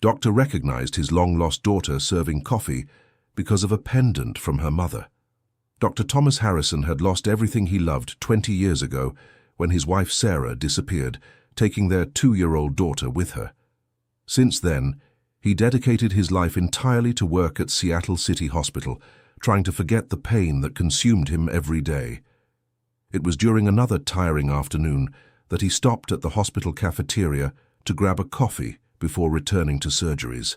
Doctor recognized his long-lost daughter serving coffee because of a pendant from her mother. Dr. Thomas Harrison had lost everything he loved 20 years ago when his wife Sarah disappeared, taking their 2-year-old daughter with her. Since then, he dedicated his life entirely to work at Seattle City Hospital, trying to forget the pain that consumed him every day. It was during another tiring afternoon that he stopped at the hospital cafeteria to grab a coffee before returning to surgeries.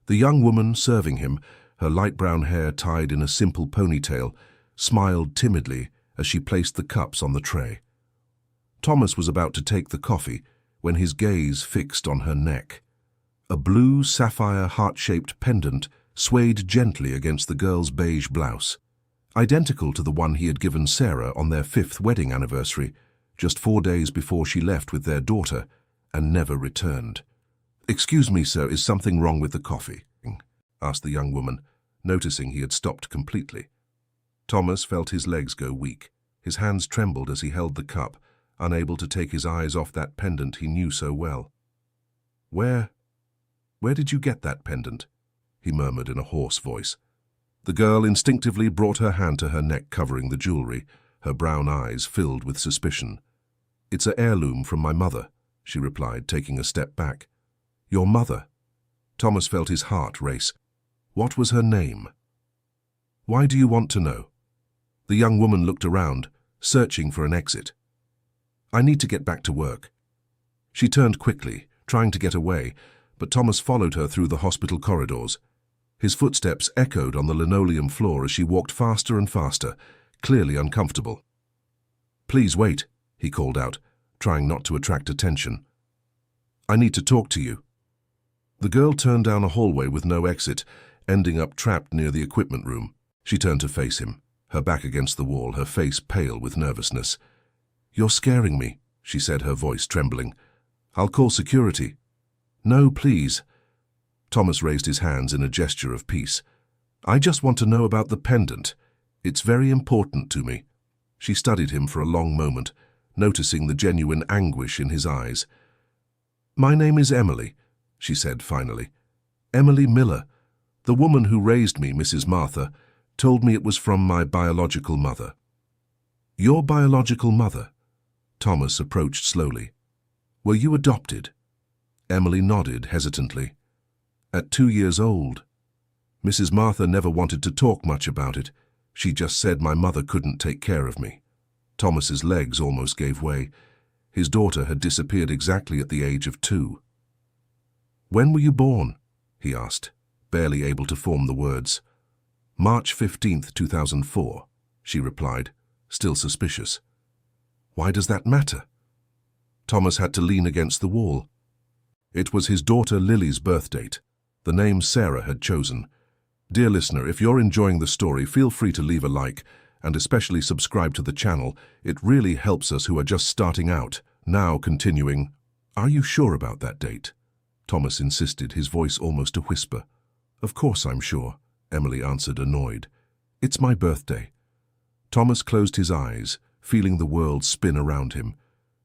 The young woman serving him, her light brown hair tied in a simple ponytail, smiled timidly as she placed the cups on the tray. Thomas was about to take the coffee when his gaze fixed on her neck. A blue sapphire heart-shaped pendant swayed gently against the girl's beige blouse, identical to the one he had given Sarah on their 5th wedding anniversary, just 4 days before she left with their daughter and never returned. "Excuse me, sir, is something wrong with the coffee?" asked the young woman, noticing he had stopped completely. Thomas felt his legs go weak. His hands trembled as he held the cup, unable to take his eyes off that pendant he knew so well. Where did you get that pendant?" he murmured in a hoarse voice. The girl instinctively brought her hand to her neck covering the jewelry, her brown eyes filled with suspicion. "It's an heirloom from my mother," she replied, taking a step back. "Your mother?" Thomas felt his heart race. What was her name? "Why do you want to know?" The young woman looked around, searching for an exit. "I need to get back to work." She turned quickly, trying to get away, but Thomas followed her through the hospital corridors. His footsteps echoed on the linoleum floor as she walked faster and faster, clearly uncomfortable. "Please wait," he called out, trying not to attract attention. "I need to talk to you." The girl turned down a hallway with no exit, ending up trapped near the equipment room. She turned to face him, her back against the wall, her face pale with nervousness. "You're scaring me," she said, her voice trembling. "I'll call security." "No, please." Thomas raised his hands in a gesture of peace. "I just want to know about the pendant. It's very important to me." She studied him for a long moment, noticing the genuine anguish in his eyes. "My name is Emily," she said finally. "Emily Miller. The woman who raised me, Mrs. Martha, told me it was from my biological mother." "Your biological mother?" Thomas approached slowly. "Were you adopted?" Emily nodded hesitantly. "At 2 years old. Mrs. Martha never wanted to talk much about it. She just said my mother couldn't take care of me." Thomas's legs almost gave way. His daughter had disappeared exactly at the age of 2. "When were you born?" he asked, barely able to form the words. "March 15th, 2004, she replied, still suspicious. "Why does that matter?" Thomas had to lean against the wall. It was his daughter Lily's birth date, the name Sarah had chosen. Dear listener, if you're enjoying the story, feel free to leave a like, and especially subscribe to the channel. It really helps us who are just starting out. Now continuing, "Are you sure about that date?" Thomas insisted, his voice almost a whisper. "Of course I'm sure," Emily answered, annoyed. "It's my birthday." Thomas closed his eyes, feeling the world spin around him.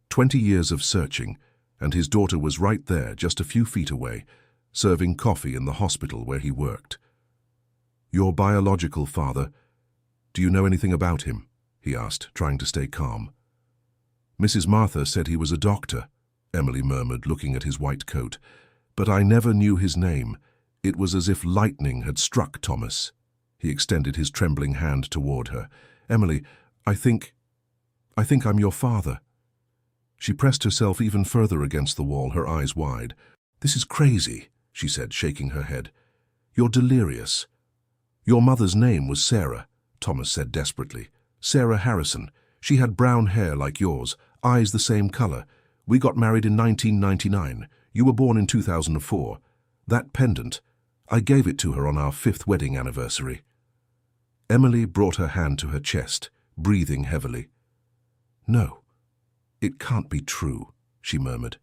20 years of searching, and his daughter was right there, just a few feet away, serving coffee in the hospital where he worked. "Your biological father, do you know anything about him?" he asked, trying to stay calm. "Mrs. Martha said he was a doctor," Emily murmured, looking at his white coat. "But I never knew his name." It was as if lightning had struck Thomas. He extended his trembling hand toward her. "Emily, I think I'm your father." She pressed herself even further against the wall, her eyes wide. "This is crazy," she said, shaking her head. "You're delirious." "Your mother's name was Sarah," Thomas said desperately. "Sarah Harrison. She had brown hair like yours, eyes the same color. We got married in 1999. You were born in 2004. That pendant, I gave it to her on our 5th wedding anniversary." Emily brought her hand to her chest, breathing heavily. "No, it can't be true," she murmured.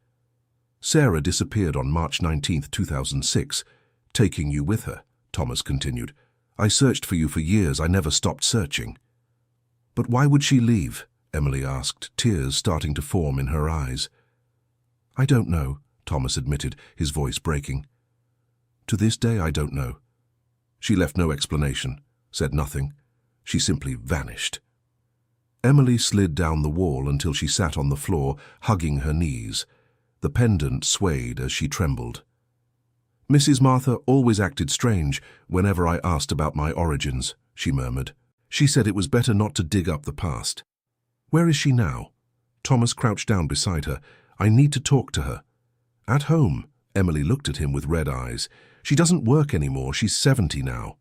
"Sarah disappeared on March 19th, 2006, taking you with her," Thomas continued. "I searched for you for years. I never stopped searching." "But why would she leave?" Emily asked, tears starting to form in her eyes. "I don't know," Thomas admitted, his voice breaking. To this day, I don't know. She left no explanation, said nothing. She simply vanished. Emily slid down the wall until she sat on the floor, hugging her knees. The pendant swayed as she trembled. Mrs. Martha always acted strange whenever I asked about my origins, she murmured. She said it was better not to dig up the past. Where is she now? Thomas crouched down beside her. I need to talk to her. At home. Emily looked at him with red eyes. She doesn't work anymore. She's 70 now.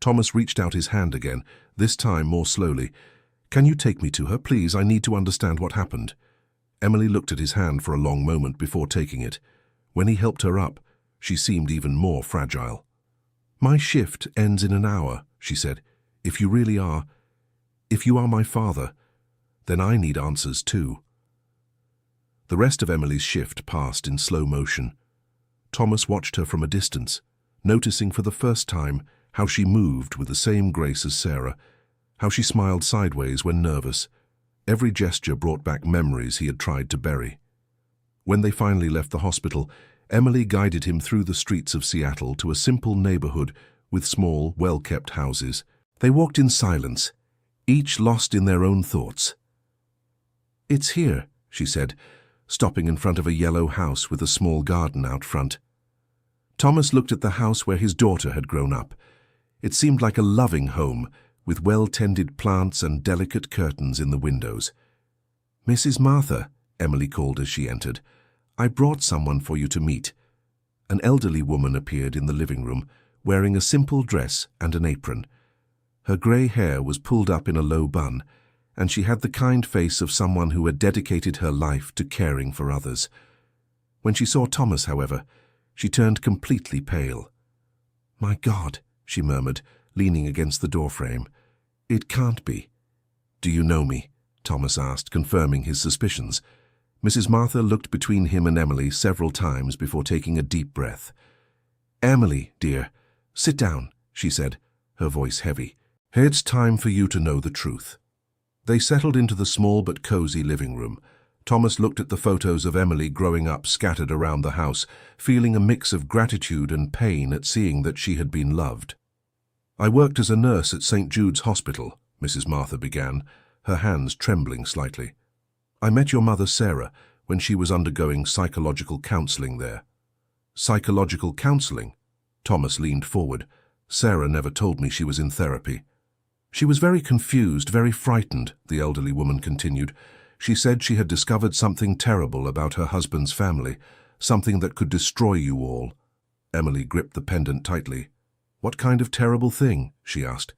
Thomas reached out his hand again, this time more slowly. Can you take me to her, please? I need to understand what happened. Emily looked at his hand for a long moment before taking it. When he helped her up, she seemed even more fragile. My shift ends in an hour, she said. If you are my father, then I need answers too. The rest of Emily's shift passed in slow motion. Thomas watched her from a distance, noticing for the first time how she moved with the same grace as Sarah, how she smiled sideways when nervous. Every gesture brought back memories he had tried to bury. When they finally left the hospital, Emily guided him through the streets of Seattle to a simple neighborhood with small, well-kept houses. They walked in silence, each lost in their own thoughts. It's here, she said, stopping in front of a yellow house with a small garden out front. Thomas looked at the house where his daughter had grown up. It seemed like a loving home, with well-tended plants and delicate curtains in the windows. Mrs. Martha, Emily called as she entered, I brought someone for you to meet. An elderly woman appeared in the living room, wearing a simple dress and an apron. Her grey hair was pulled up in a low bun, and she had the kind face of someone who had dedicated her life to caring for others. When she saw Thomas, however, she turned completely pale. My God, she murmured, leaning against the doorframe. It can't be. Do you know me? Thomas asked, confirming his suspicions. Mrs. Martha looked between him and Emily several times before taking a deep breath. Emily, dear, sit down, she said, her voice heavy. It's time for you to know the truth. They settled into the small but cozy living room. Thomas looked at the photos of Emily growing up scattered around the house, feeling a mix of gratitude and pain at seeing that she had been loved. I worked as a nurse at St. Jude's Hospital, Mrs. Martha began, her hands trembling slightly. I met your mother, Sarah, when she was undergoing psychological counseling there. Psychological counseling? Thomas leaned forward. Sarah never told me she was in therapy. She was very confused, very frightened, the elderly woman continued. She said she had discovered something terrible about her husband's family, something that could destroy you all. Emily gripped the pendant tightly. What kind of terrible thing? She asked.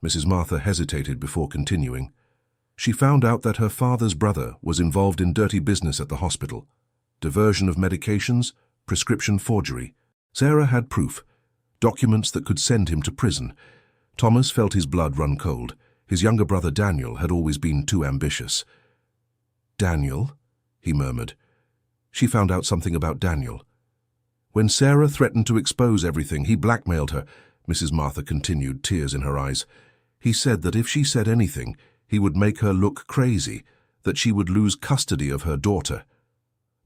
Mrs. Martha hesitated before continuing. She found out that her father's brother was involved in dirty business at the hospital. Diversion of medications, prescription forgery. Sarah had proof, documents that could send him to prison. Thomas felt his blood run cold. His younger brother Daniel had always been too ambitious. Daniel? He murmured. She found out something about Daniel. When Sarah threatened to expose everything, he blackmailed her, Mrs. Martha continued, tears in her eyes. He said that if she said anything, he would make her look crazy, that she would lose custody of her daughter.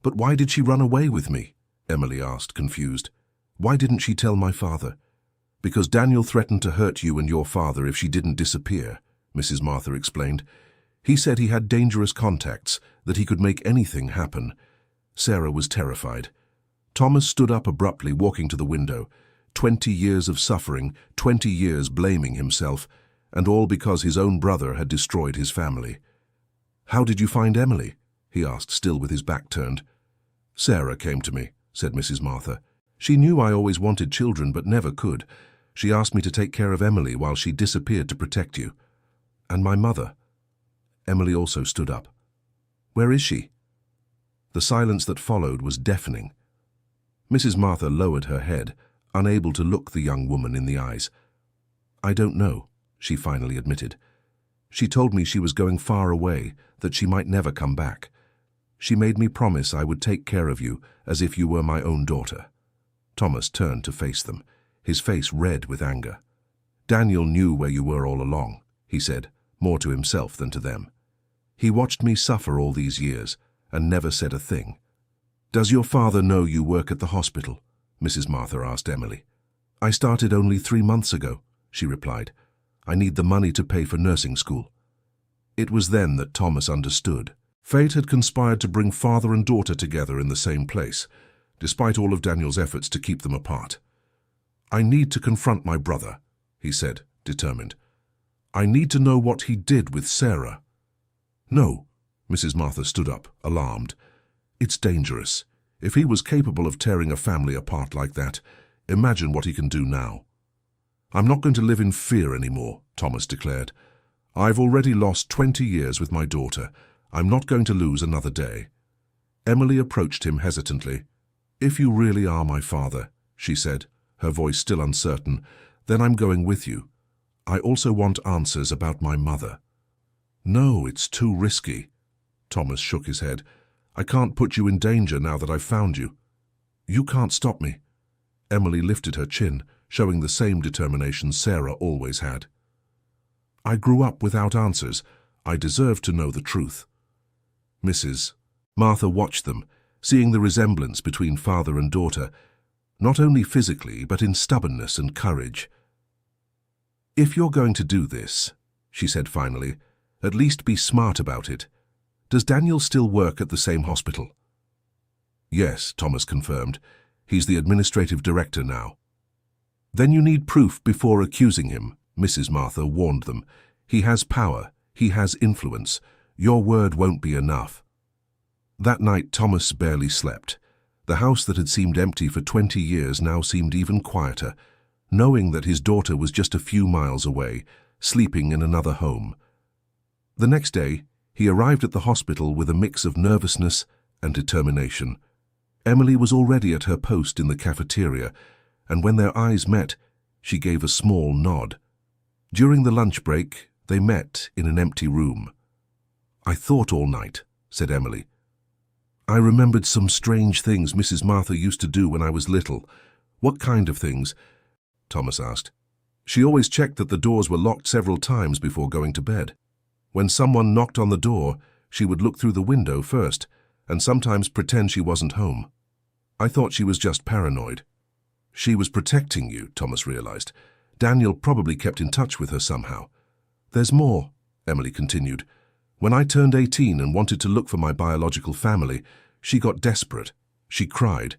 But why did she run away with me? Emily asked, confused. Why didn't she tell my father? Because Daniel threatened to hurt you and your father if she didn't disappear, Mrs. Martha explained. He said he had dangerous contacts, that he could make anything happen. Sarah was terrified. Thomas stood up abruptly, walking to the window. 20 years of suffering, 20 years blaming himself, and all because his own brother had destroyed his family. How did you find Emily? He asked, still with his back turned. Sarah came to me, said Mrs. Martha. She knew I always wanted children but never could. She asked me to take care of Emily while she disappeared to protect you. And my mother. Emily also stood up. Where is she? The silence that followed was deafening. Mrs. Martha lowered her head, unable to look the young woman in the eyes. I don't know, she finally admitted. She told me she was going far away, that she might never come back. She made me promise I would take care of you as if you were my own daughter. Thomas turned to face them, his face red with anger. Daniel knew where you were all along, he said, more to himself than to them. He watched me suffer all these years and never said a thing. Does your father know you work at the hospital? Mrs. Martha asked Emily. I started only 3 months ago, she replied. I need the money to pay for nursing school. It was then that Thomas understood. Fate had conspired to bring father and daughter together in the same place, despite all of Daniel's efforts to keep them apart. I need to confront my brother, he said, determined. I need to know what he did with Sarah. No, Mrs. Martha stood up, alarmed. It's dangerous. If he was capable of tearing a family apart like that, imagine what he can do now. I'm not going to live in fear anymore, Thomas declared. I've already lost 20 years with my daughter. I'm not going to lose another day. Emily approached him hesitantly. If you really are my father, she said, her voice still uncertain, then I'm going with you. I also want answers about my mother. No, it's too risky. Thomas shook his head. I can't put you in danger now that I've found you. You can't stop me. Emily lifted her chin, showing the same determination Sarah always had. I grew up without answers. I deserve to know the truth. Mrs. Martha watched them, seeing the resemblance between father and daughter, not only physically but in stubbornness and courage. If you're going to do this, she said finally, at least be smart about it. Does Daniel still work at the same hospital? Yes, Thomas confirmed. He's the administrative director now. Then you need proof before accusing him, Mrs. Martha warned them. He has power. He has influence. Your word won't be enough. That night Thomas barely slept. The house that had seemed empty for 20 years now seemed even quieter, knowing that his daughter was just a few miles away, sleeping in another home. The next day, he arrived at the hospital with a mix of nervousness and determination. Emily was already at her post in the cafeteria, and when their eyes met, she gave a small nod. During the lunch break, they met in an empty room. I thought all night, said Emily. I remembered some strange things Mrs. Martha used to do when I was little. What kind of things? Thomas asked. She always checked that the doors were locked several times before going to bed. When someone knocked on the door, she would look through the window first, and sometimes pretend she wasn't home. I thought she was just paranoid. She was protecting you, Thomas realized. Daniel probably kept in touch with her somehow. There's more, Emily continued. When I turned 18 and wanted to look for my biological family, she got desperate. She cried,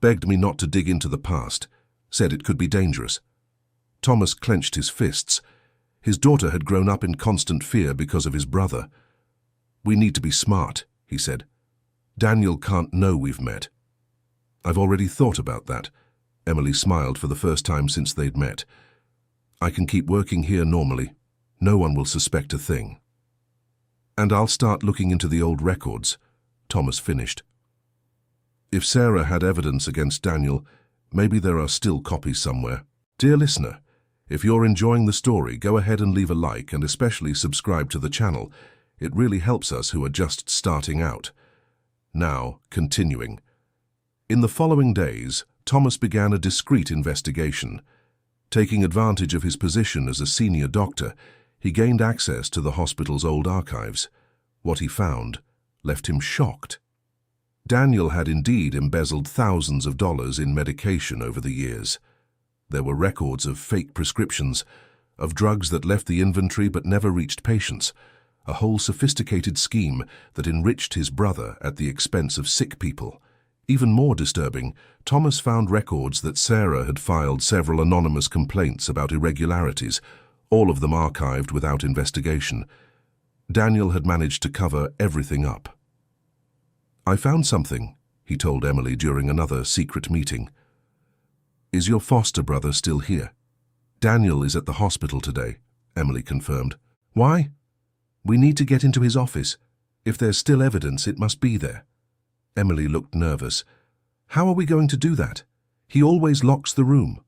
begged me not to dig into the past, said it could be dangerous. Thomas clenched his fists. His daughter had grown up in constant fear because of his brother. We need to be smart, he said. Daniel can't know we've met. I've already thought about that. Emily smiled for the first time since they'd met. I can keep working here normally. No one will suspect a thing. And I'll start looking into the old records, Thomas finished. If Sarah had evidence against Daniel, maybe there are still copies somewhere. Dear listener, if you're enjoying the story, go ahead and leave a like and especially subscribe to the channel. It really helps us who are just starting out. Now, continuing. In the following days, Thomas began a discreet investigation. Taking advantage of his position as a senior doctor, he gained access to the hospital's old archives. What he found left him shocked. Daniel had indeed embezzled thousands of dollars in medication over the years. There were records of fake prescriptions, of drugs that left the inventory but never reached patients, a whole sophisticated scheme that enriched his brother at the expense of sick people. Even more disturbing, Thomas found records that Sarah had filed several anonymous complaints about irregularities, all of them archived without investigation. Daniel had managed to cover everything up. I found something, he told Emily during another secret meeting. Is your foster brother still here? Daniel is at the hospital today, Emily confirmed. Why? We need to get into his office. If there's still evidence, it must be there. Emily looked nervous. How are we going to do that? He always locks the room.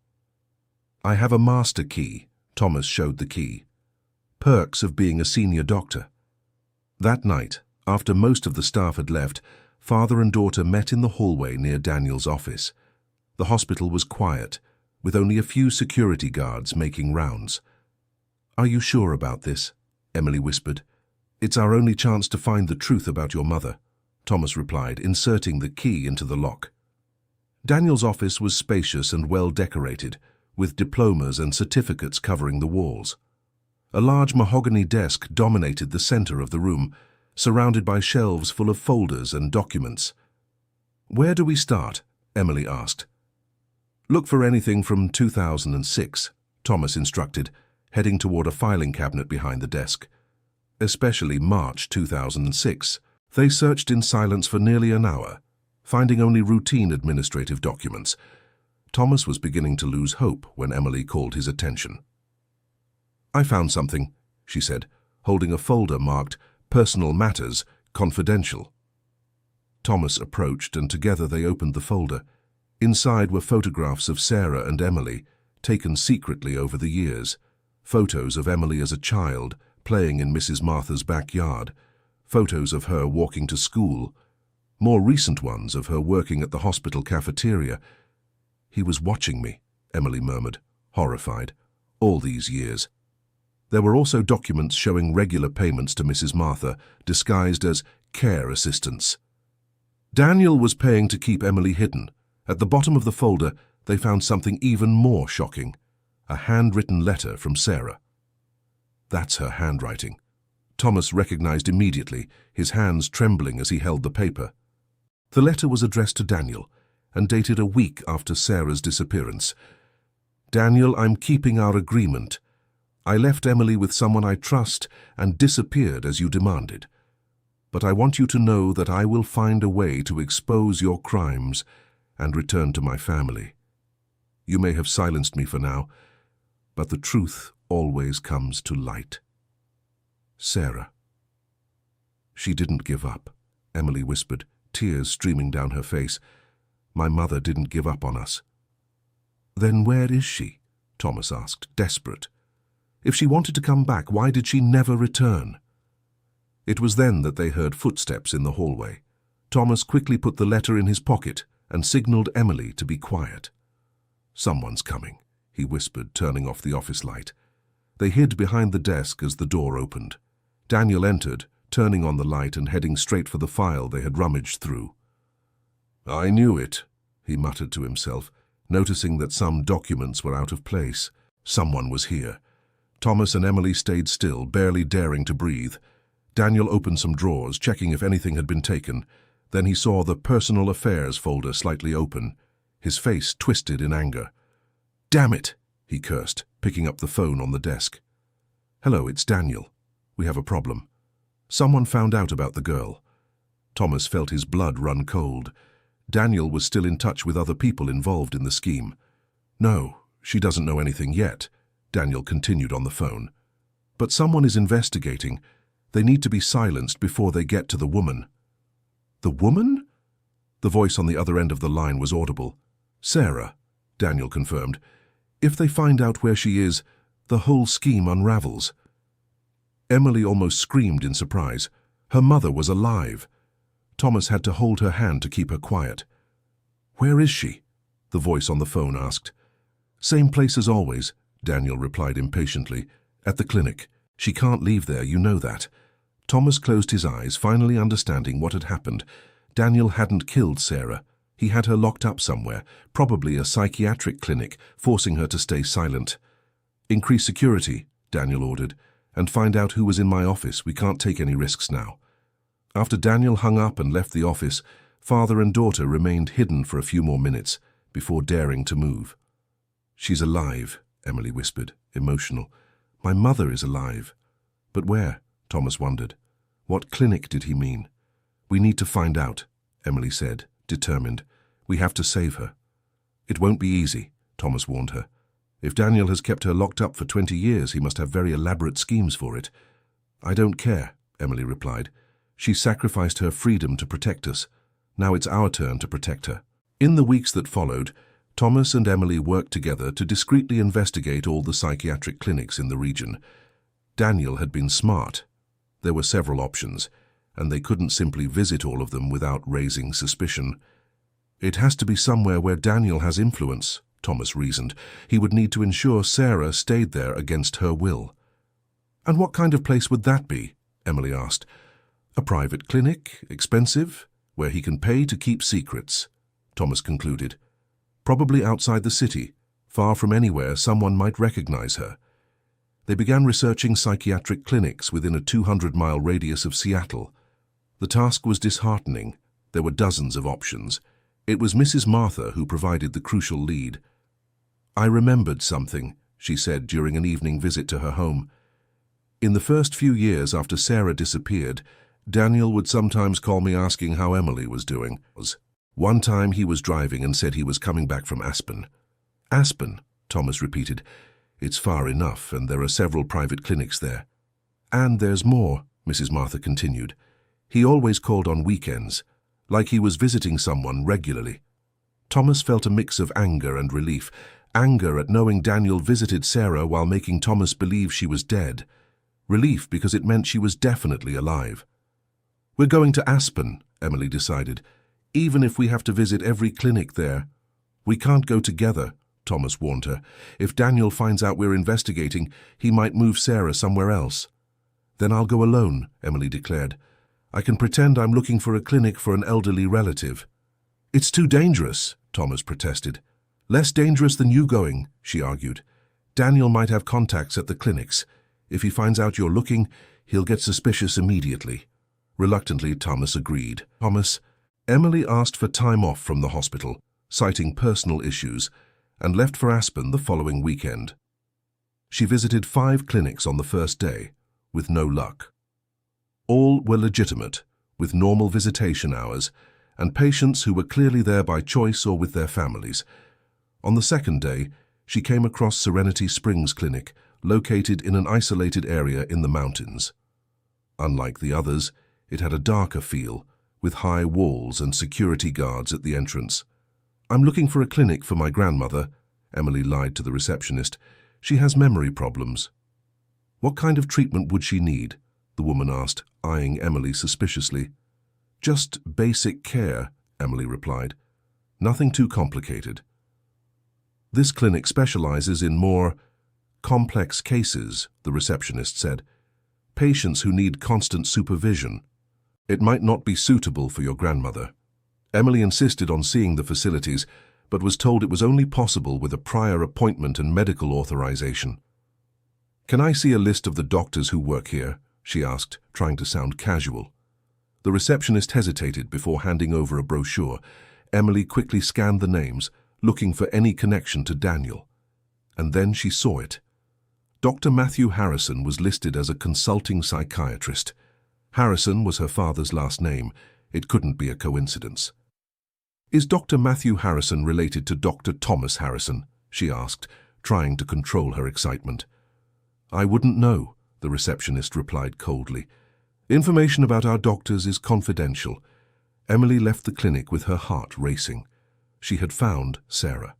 I have a master key. Thomas showed the key. Perks of being a senior doctor. That night, after most of the staff had left, father and daughter met in the hallway near Daniel's office. The hospital was quiet, with only a few security guards making rounds. Are you sure about this? Emily whispered. It's our only chance to find the truth about your mother, Thomas replied, inserting the key into the lock. Daniel's office was spacious and well decorated, with diplomas and certificates covering the walls. A large mahogany desk dominated the center of the room, surrounded by shelves full of folders and documents. "Where do we start?" Emily asked. "Look for anything from 2006, Thomas instructed, heading toward a filing cabinet behind the desk. Especially March 2006. They searched in silence for nearly an hour, finding only routine administrative documents. Thomas was beginning to lose hope when Emily called his attention. "I found something," she said, holding a folder marked Personal Matters, Confidential. Thomas approached, and together they opened the folder. Inside were photographs of Sarah and Emily, taken secretly over the years. Photos of Emily as a child, playing in Mrs. Martha's backyard. Photos of her walking to school. More recent ones of her working at the hospital cafeteria. "He was watching me," Emily murmured, horrified. "All these years." There were also documents showing regular payments to Mrs. Martha, disguised as care assistance. Daniel was paying to keep Emily hidden. At the bottom of the folder, they found something even more shocking. A handwritten letter from Sarah. That's her handwriting. Thomas recognized immediately, his hands trembling as he held the paper. The letter was addressed to Daniel and dated a week after Sarah's disappearance. "Daniel, I'm keeping our agreement. I left Emily with someone I trust and disappeared as you demanded. But I want you to know that I will find a way to expose your crimes and return to my family. You may have silenced me for now, but the truth always comes to light." Sarah. "She didn't give up," Emily whispered, tears streaming down her face. "My mother didn't give up on us." "Then where is she?" Thomas asked, desperate. "If she wanted to come back, why did she never return?" It was then that they heard footsteps in the hallway. Thomas quickly put the letter in his pocket and signaled Emily to be quiet. "Someone's coming," he whispered, turning off the office light. They hid behind the desk as the door opened. Daniel entered, turning on the light and heading straight for the file they had rummaged through. "I knew it," he muttered to himself, noticing that some documents were out of place. Someone was here. Thomas and Emily stayed still, barely daring to breathe. Daniel opened some drawers, checking if anything had been taken. Then he saw the Personal Affairs folder slightly open. His face twisted in anger. "Damn it!" he cursed, picking up the phone on the desk. "Hello, it's Daniel. We have a problem. Someone found out about the girl." Thomas felt his blood run cold. Daniel was still in touch with other people involved in the scheme. "No, she doesn't know anything yet," Daniel continued on the phone. "But someone is investigating. They need to be silenced before they get to the woman." "The woman?" The voice on the other end of the line was audible. "Sarah," Daniel confirmed. "If they find out where she is, the whole scheme unravels." Emily almost screamed in surprise. Her mother was alive. Thomas had to hold her hand to keep her quiet. "Where is she?" the voice on the phone asked. "Same place as always," Daniel replied impatiently. "At the clinic. She can't leave there, you know that." Thomas closed his eyes, finally understanding what had happened. Daniel hadn't killed Sarah. He had her locked up somewhere, probably a psychiatric clinic, forcing her to stay silent. "Increase security," Daniel ordered, "and find out who was in my office. We can't take any risks now." After Daniel hung up and left the office, father and daughter remained hidden for a few more minutes before daring to move. "She's alive," Emily whispered, emotional. "My mother is alive." "But where?" Thomas wondered. What clinic did he mean? "We need to find out," Emily said, determined. "We have to save her." "It won't be easy," Thomas warned her. "If Daniel has kept her locked up for 20 years, he must have very elaborate schemes for it." "I don't care," Emily replied. "She sacrificed her freedom to protect us. Now it's our turn to protect her." In the weeks that followed, Thomas and Emily worked together to discreetly investigate all the psychiatric clinics in the region. Daniel had been smart. There were several options, and they couldn't simply visit all of them without raising suspicion. "It has to be somewhere where Daniel has influence," Thomas reasoned. "He would need to ensure Sarah stayed there against her will." "And what kind of place would that be?" Emily asked. "A private clinic, expensive, where he can pay to keep secrets," Thomas concluded. probably outside the city, far from anywhere someone might recognize her. They began researching psychiatric clinics within a 200-mile radius of Seattle. The task was disheartening. There were dozens of options. It was Mrs. Martha who provided the crucial lead. "I remembered something," she said during an evening visit to her home. "In the first few years after Sarah disappeared, Daniel would sometimes call me asking how Emily was doing. One time he was driving and said he was coming back from Aspen." "Aspen," Thomas repeated. "It's far enough, and there are several private clinics there." "And there's more," Mrs. Martha continued. "He always called on weekends, like he was visiting someone regularly." Thomas felt a mix of anger and relief. Anger at knowing Daniel visited Sarah while making Thomas believe she was dead. Relief because it meant she was definitely alive. "We're going to Aspen," Emily decided, "even if we have to visit every clinic there." "We can't go together," Thomas warned her. "If Daniel finds out we're investigating, he might move Sarah somewhere else." "Then I'll go alone," Emily declared. "I can pretend I'm looking for a clinic for an elderly relative." "It's too dangerous," Thomas protested. "Less dangerous than you going," she argued. "Daniel might have contacts at the clinics. If he finds out you're looking, he'll get suspicious immediately." Reluctantly, Thomas agreed. Emily asked for time off from the hospital, citing personal issues, and left for Aspen the following weekend. She visited 5 clinics on the first day, with no luck. All were legitimate, with normal visitation hours, and patients who were clearly there by choice or with their families. On the second day, she came across Serenity Springs Clinic, located in an isolated area in the mountains. Unlike the others, it had a darker feel, with high walls and security guards at the entrance. "I'm looking for a clinic for my grandmother," Emily lied to the receptionist. "She has memory problems." "What kind of treatment would she need?" the woman asked, eyeing Emily suspiciously. "Just basic care," Emily replied. "Nothing too complicated." "This clinic specializes in more complex cases," the receptionist said. "Patients who need constant supervision. It might not be suitable for your grandmother." Emily insisted on seeing the facilities, but was told it was only possible with a prior appointment and medical authorization. "Can I see a list of the doctors who work here?" she asked, trying to sound casual. The receptionist hesitated before handing over a brochure. Emily quickly scanned the names, looking for any connection to Daniel. And then she saw it. Dr. Matthew Harrison was listed as a consulting psychiatrist. Harrison was her father's last name. It couldn't be a coincidence. "Is Dr. Matthew Harrison related to Dr. Thomas Harrison?" she asked, trying to control her excitement. "I wouldn't know," the receptionist replied coldly. "Information about our doctors is confidential." Emily left the clinic with her heart racing. She had found Sarah.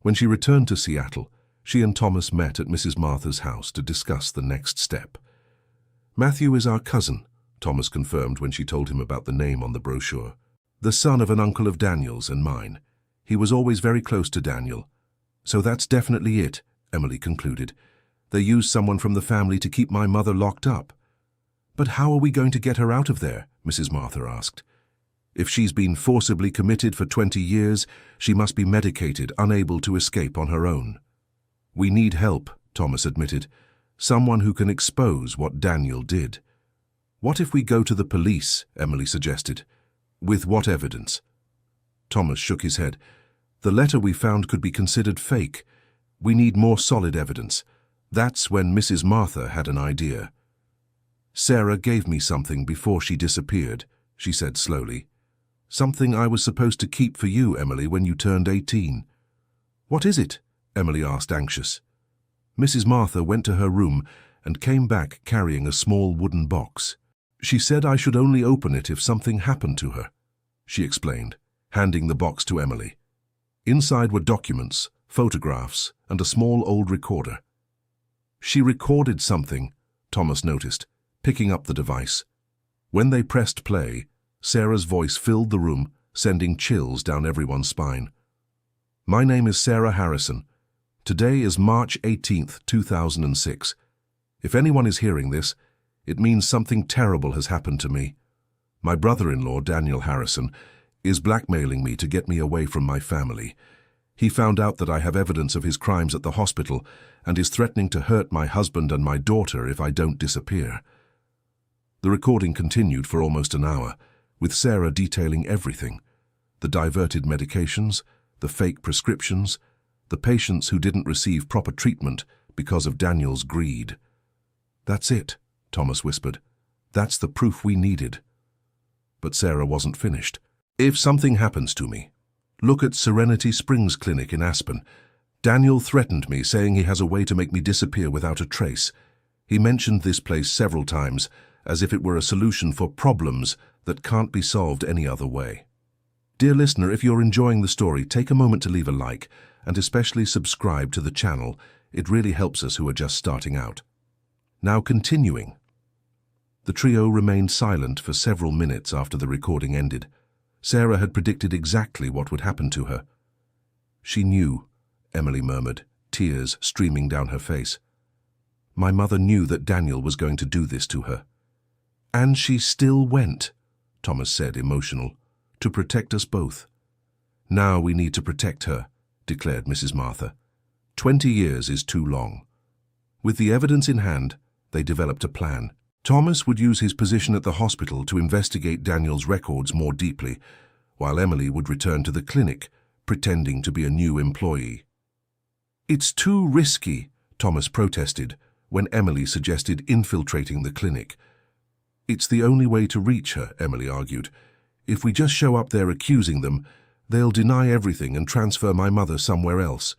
When she returned to Seattle, she and Thomas met at Mrs. Martha's house to discuss the next step. "Matthew is our cousin," Thomas confirmed when she told him about the name on the brochure. "The son of an uncle of Daniel's and mine. He was always very close to Daniel." "So that's definitely it," Emily concluded. "They used someone from the family to keep my mother locked up." "But how are we going to get her out of there?" Mrs. Martha asked. "If she's been forcibly committed for 20 years, she must be medicated, unable to escape on her own." "We need help," Thomas admitted. "Someone who can expose what Daniel did." "What if we go to the police?" Emily suggested. "With what evidence?" Thomas shook his head. "The letter we found could be considered fake. We need more solid evidence." That's when Mrs. Martha had an idea. "Sarah gave me something before she disappeared," she said slowly. "Something I was supposed to keep for you, Emily, when you turned 18. "What is it?" Emily asked, anxious. Mrs. Martha went to her room and came back carrying a small wooden box. "She said I should only open it if something happened to her," she explained, handing the box to Emily. Inside were documents, photographs, and a small old recorder. "She recorded something," Thomas noticed, picking up the device. When they pressed play, Sarah's voice filled the room, sending chills down everyone's spine. "My name is Sarah Harrison. Today is March 18th, 2006. If anyone is hearing this, it means something terrible has happened to me. My brother-in-law, Daniel Harrison, is blackmailing me to get me away from my family. He found out that I have evidence of his crimes at the hospital and is threatening to hurt my husband and my daughter if I don't disappear." The recording continued for almost an hour, with Sarah detailing everything: the diverted medications, the fake prescriptions, the patients who didn't receive proper treatment because of Daniel's greed. "That's it," Thomas whispered. "That's the proof we needed." But Sarah wasn't finished. "If something happens to me, look at Serenity Springs Clinic in Aspen. Daniel threatened me, saying he has a way to make me disappear without a trace. He mentioned this place several times, as if it were a solution for problems that can't be solved any other way." Dear listener, if you're enjoying the story, take a moment to leave a like, and especially subscribe to the channel. It really helps us who are just starting out. Now continuing. The trio remained silent for several minutes after the recording ended. Sarah had predicted exactly what would happen to her. "She knew," Emily murmured, tears streaming down her face. "My mother knew that Daniel was going to do this to her." "And she still went," Thomas said, emotional, "to protect us both." "Now we need to protect her," declared Mrs. Martha. 20 years is too long." With the evidence in hand, they developed a plan. Thomas would use his position at the hospital to investigate Daniel's records more deeply, while Emily would return to the clinic, pretending to be a new employee. "It's too risky," Thomas protested when Emily suggested infiltrating the clinic. "It's the only way to reach her," Emily argued. "If we just show up there accusing them, they'll deny everything and transfer my mother somewhere else."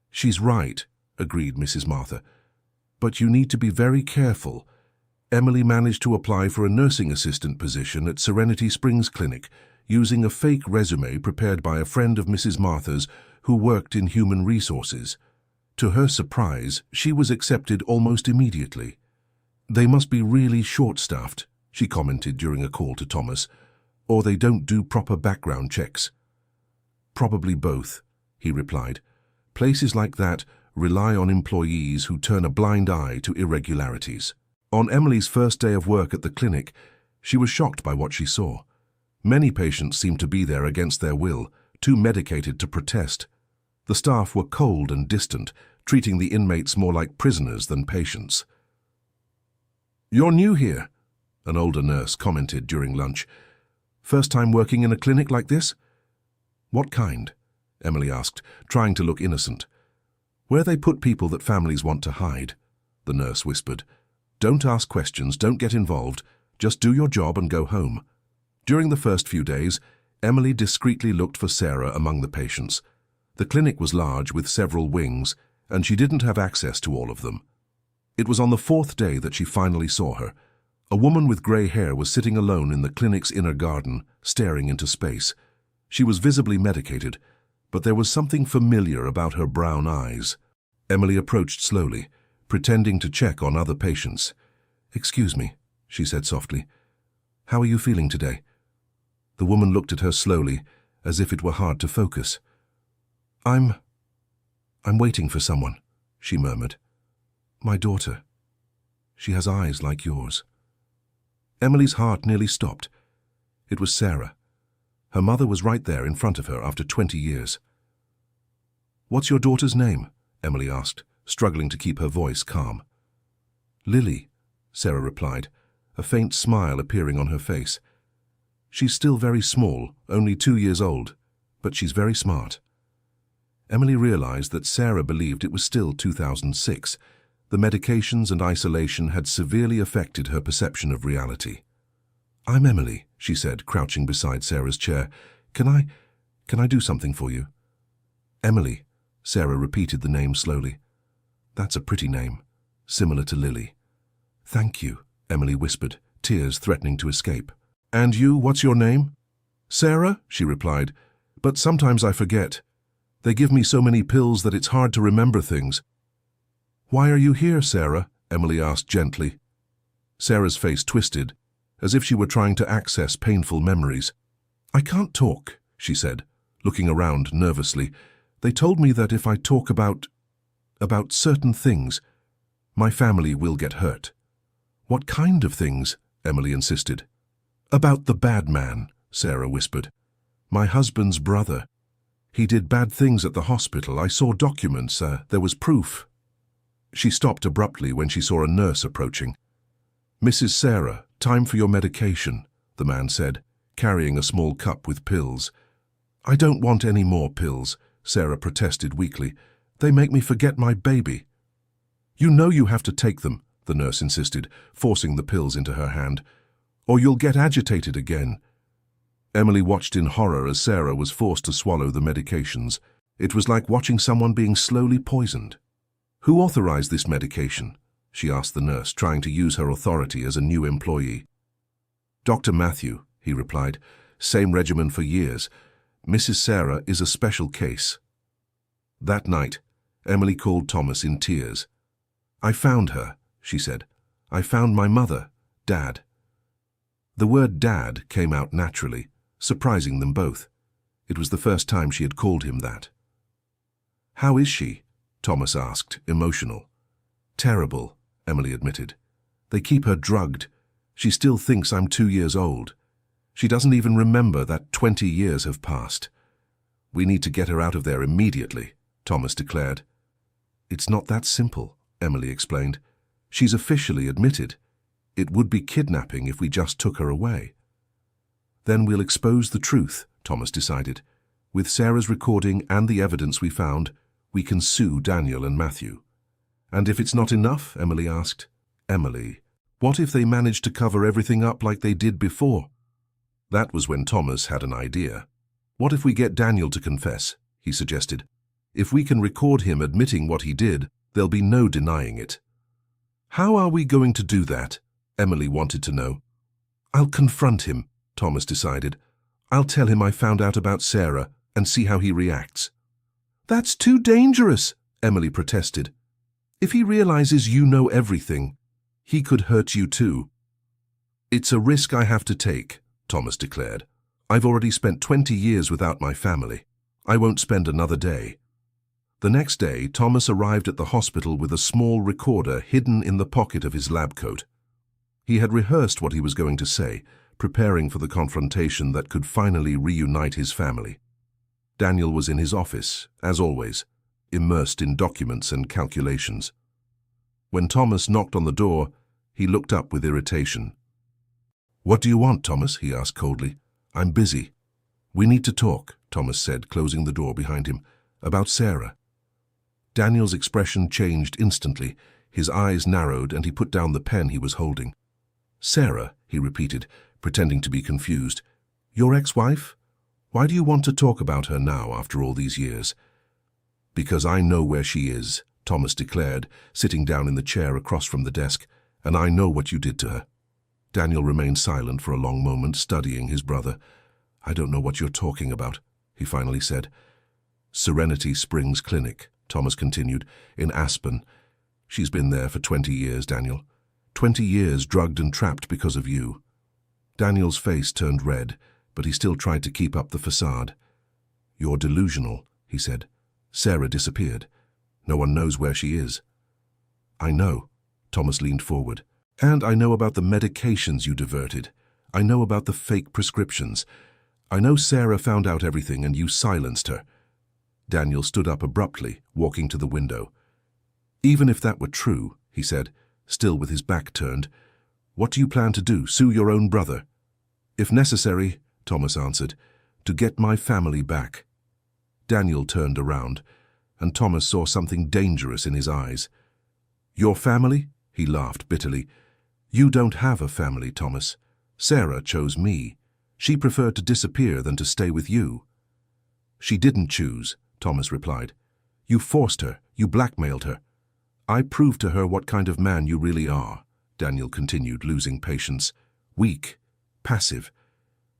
"She's right," agreed Mrs. Martha. "But you need to be very careful." Emily managed to apply for a nursing assistant position at Serenity Springs Clinic, using a fake resume prepared by a friend of Mrs. Martha's who worked in human resources. To her surprise, she was accepted almost immediately. "They must be really short-staffed," she commented during a call to Thomas, "or they don't do proper background checks." "Probably both," he replied. "Places like that rely on employees who turn a blind eye to irregularities." On Emily's first day of work at the clinic, she was shocked by what she saw. Many patients seemed to be there against their will, too medicated to protest. The staff were cold and distant, treating the inmates more like prisoners than patients. "You're new here," an older nurse commented during lunch. "First time working in a clinic like this?" "What kind?" Emily asked, trying to look innocent. "Where they put people that families want to hide," the nurse whispered. "Don't ask questions, don't get involved, just do your job and go home." During the first few days, Emily discreetly looked for Sarah among the patients. The clinic was large with several wings, and she didn't have access to all of them. It was on the 4th day that she finally saw her. A woman with grey hair was sitting alone in the clinic's inner garden, staring into space. She was visibly medicated, but there was something familiar about her brown eyes. Emily approached slowly, pretending to check on other patients. "Excuse me," she said softly. "How are you feeling today?" The woman looked at her slowly, as if it were hard to focus. I'm waiting for someone," she murmured. "My daughter. She has eyes like yours." Emily's heart nearly stopped. It was Sarah. Her mother was right there in front of her after 20 years. "What's your daughter's name?" Emily asked, struggling to keep her voice calm. "Lily," Sarah replied, a faint smile appearing on her face. "She's still very small, only 2 years old, but she's very smart." Emily realized that Sarah believed it was still 2006. The medications and isolation had severely affected her perception of reality. "I'm Emily," she said, crouching beside Sarah's chair. Can I do something for you?" "Emily," Sarah repeated the name slowly. "That's a pretty name, similar to Lily." "Thank you," Emily whispered, tears threatening to escape. "And you, what's your name?" "Sarah," she replied, "but sometimes I forget. They give me so many pills that it's hard to remember things." "Why are you here, Sarah?" Emily asked gently. Sarah's face twisted, as if she were trying to access painful memories. "I can't talk," she said, looking around nervously. "They told me that if I talk about certain things, my family will get hurt." "What kind of things?" Emily insisted. "About the bad man," Sarah whispered. "My husband's brother. He did bad things at the hospital. I saw documents. There was proof. She stopped abruptly when she saw a nurse approaching. "Mrs. Sarah, time for your medication," the man said, carrying a small cup with pills. "I don't want any more pills," Sarah protested weakly. "They make me forget my baby." "You know you have to take them," the nurse insisted, forcing the pills into her hand, "or you'll get agitated again." Emily watched in horror as Sarah was forced to swallow the medications. It was like watching someone being slowly poisoned. "Who authorized this medication?" she asked the nurse, trying to use her authority as a new employee. "Dr. Matthew," he replied. "Same regimen for years. Mrs. Sarah is a special case." That night, Emily called Thomas in tears. "I found her," she said. "I found my mother, Dad." The word Dad came out naturally, surprising them both. It was the first time she had called him that. "How is she?" Thomas asked, emotional. "Terrible," Emily admitted. "They keep her drugged. She still thinks I'm 2 years old. She doesn't even remember that 20 years have passed." "We need to get her out of there immediately," Thomas declared. "It's not that simple," Emily explained. "She's officially admitted. It would be kidnapping if we just took her away." "Then we'll expose the truth," Thomas decided. "With Sarah's recording and the evidence we found, we can sue Daniel and Matthew." "And if it's not enough?" Emily asked. "Emily, what if they managed to cover everything up like they did before?" That was when Thomas had an idea. "What if we get Daniel to confess?" he suggested. "If we can record him admitting what he did, there'll be no denying it." "How are we going to do that?" Emily wanted to know. "I'll confront him," Thomas decided. "I'll tell him I found out about Sarah and see how he reacts." "That's too dangerous," Emily protested. "If he realizes you know everything, he could hurt you too." "It's a risk I have to take," Thomas declared. "I've already spent 20 years without my family. I won't spend another day." The next day, Thomas arrived at the hospital with a small recorder hidden in the pocket of his lab coat. He had rehearsed what he was going to say, preparing for the confrontation that could finally reunite his family. Daniel was in his office, as always, immersed in documents and calculations. When Thomas knocked on the door, he looked up with irritation. "What do you want, Thomas?" he asked coldly. "I'm busy." "We need to talk," Thomas said, closing the door behind him. "About Sarah." Daniel's expression changed instantly. His eyes narrowed and he put down the pen he was holding. "Sarah," he repeated, pretending to be confused. "Your ex-wife? Why do you want to talk about her now after all these years?" "Because I know where she is," Thomas declared, sitting down in the chair across from the desk, "and I know what you did to her." Daniel remained silent for a long moment, studying his brother. "I don't know what you're talking about," he finally said. "Serenity Springs Clinic," Thomas continued, "in Aspen. She's been there for 20 years, Daniel. 20 years drugged and trapped because of you." Daniel's face turned red, but he still tried to keep up the facade. "You're delusional," he said. "Sarah disappeared. No one knows where she is." "I know," Thomas leaned forward. "And I know about the medications you diverted. I know about the fake prescriptions. I know Sarah found out everything and you silenced her." Daniel stood up abruptly, walking to the window. "Even if that were true," he said, still with his back turned, "what do you plan to do, sue your own brother?" "If necessary," Thomas answered, "to get my family back." Daniel turned around, and Thomas saw something dangerous in his eyes. "Your family?" he laughed bitterly. "You don't have a family, Thomas. Sarah chose me. She preferred to disappear than to stay with you." "She didn't choose," Thomas replied. "You forced her. You blackmailed her." "I proved to her what kind of man you really are," Daniel continued, losing patience. "Weak, passive.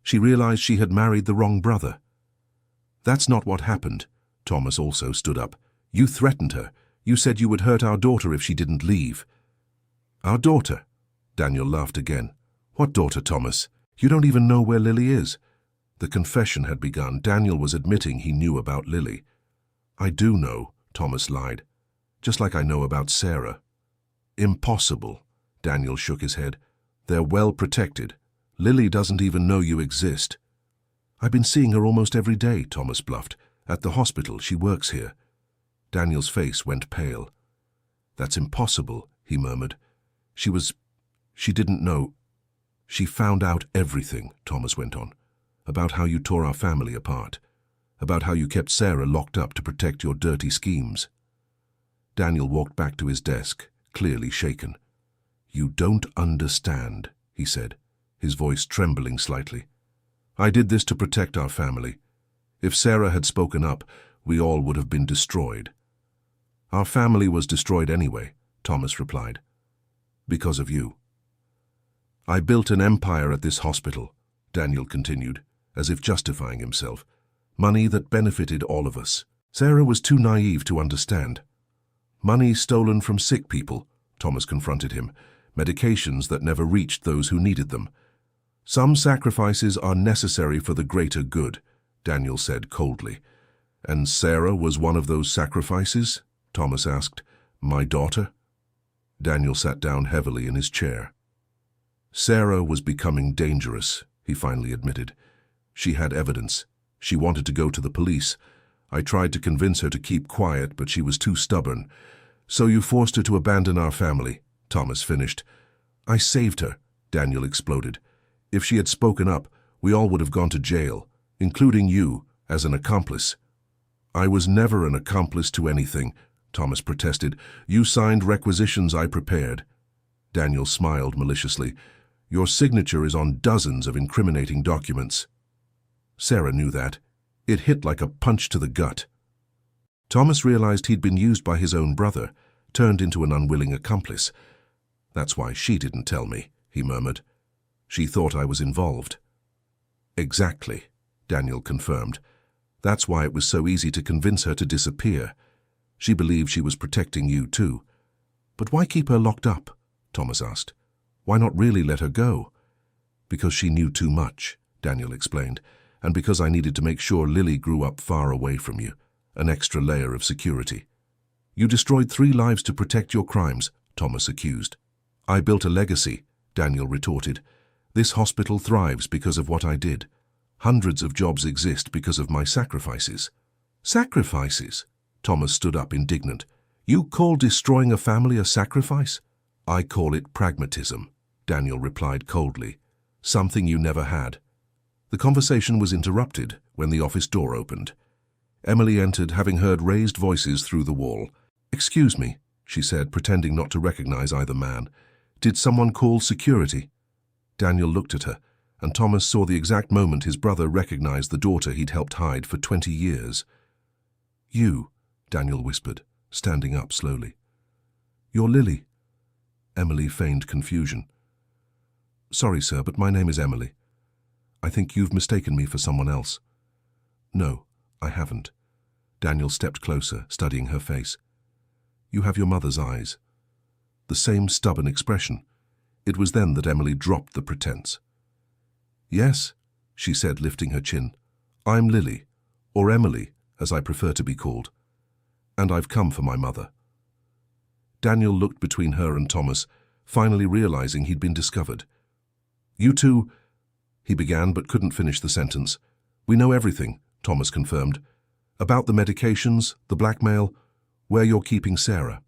She realized she had married the wrong brother." "That's not what happened." Thomas also stood up. "You threatened her. You said you would hurt our daughter if she didn't leave." "Our daughter?" Daniel laughed again. "What daughter, Thomas? You don't even know where Lily is." The confession had begun. Daniel was admitting he knew about Lily. "I do know," Thomas lied. "Just like I know about Sarah." "Impossible." Daniel shook his head. "They're well protected. Lily doesn't even know you exist." "I've been seeing her almost every day," Thomas bluffed. At the hospital, she works here. Daniel's face went pale. That's impossible, he murmured. She didn't know. She found out everything, Thomas went on. About how you tore our family apart. About how you kept Sarah locked up to protect your dirty schemes. Daniel walked back to his desk, clearly shaken. You don't understand, he said, his voice trembling slightly. I did this to protect our family. If Sarah had spoken up, we all would have been destroyed. Our family was destroyed anyway, Thomas replied. Because of you. I built an empire at this hospital, Daniel continued, as if justifying himself. Money that benefited all of us. Sarah was too naive to understand. Money stolen from sick people, Thomas confronted him. Medications that never reached those who needed them. Some sacrifices are necessary for the greater good, Daniel said coldly. And Sarah was one of those sacrifices? Thomas asked. My daughter? Daniel sat down heavily in his chair. Sarah was becoming dangerous, he finally admitted. She had evidence. She wanted to go to the police. I tried to convince her to keep quiet, but she was too stubborn. So you forced her to abandon our family, Thomas finished. I saved her, Daniel exploded. If she had spoken up, we all would have gone to jail, including you, as an accomplice. I was never an accomplice to anything, Thomas protested. You signed requisitions I prepared. Daniel smiled maliciously. Your signature is on dozens of incriminating documents. Sarah knew that. It hit like a punch to the gut. Thomas realized he'd been used by his own brother, turned into an unwilling accomplice. That's why she didn't tell me, he murmured. She thought I was involved. Exactly, Daniel confirmed. That's why it was so easy to convince her to disappear. She believed she was protecting you too. But why keep her locked up? Thomas asked. Why not really let her go? Because she knew too much, Daniel explained, and because I needed to make sure Lily grew up far away from you, an extra layer of security. You destroyed 3 lives to protect your crimes, Thomas accused. I built a legacy, Daniel retorted. This hospital thrives because of what I did. Hundreds of jobs exist because of my sacrifices. Sacrifices? Thomas stood up indignant. You call destroying a family a sacrifice? I call it pragmatism, Daniel replied coldly. Something you never had. The conversation was interrupted when the office door opened. Emily entered, having heard raised voices through the wall. Excuse me, she said, pretending not to recognize either man. Did someone call security? Daniel looked at her, and Thomas saw the exact moment his brother recognized the daughter he'd helped hide for 20 years. You, Daniel whispered, standing up slowly. You're Lily. Emily feigned confusion. Sorry, sir, but my name is Emily. I think you've mistaken me for someone else. No, I haven't. Daniel stepped closer, studying her face. You have your mother's eyes. The same stubborn expression. It was then that Emily dropped the pretense. Yes, she said, lifting her chin. I'm Lily, or Emily, as I prefer to be called. And I've come for my mother. Daniel looked between her and Thomas, finally realizing he'd been discovered. You two, he began but couldn't finish the sentence. We know everything, Thomas confirmed. About the medications, the blackmail, where you're keeping Sarah.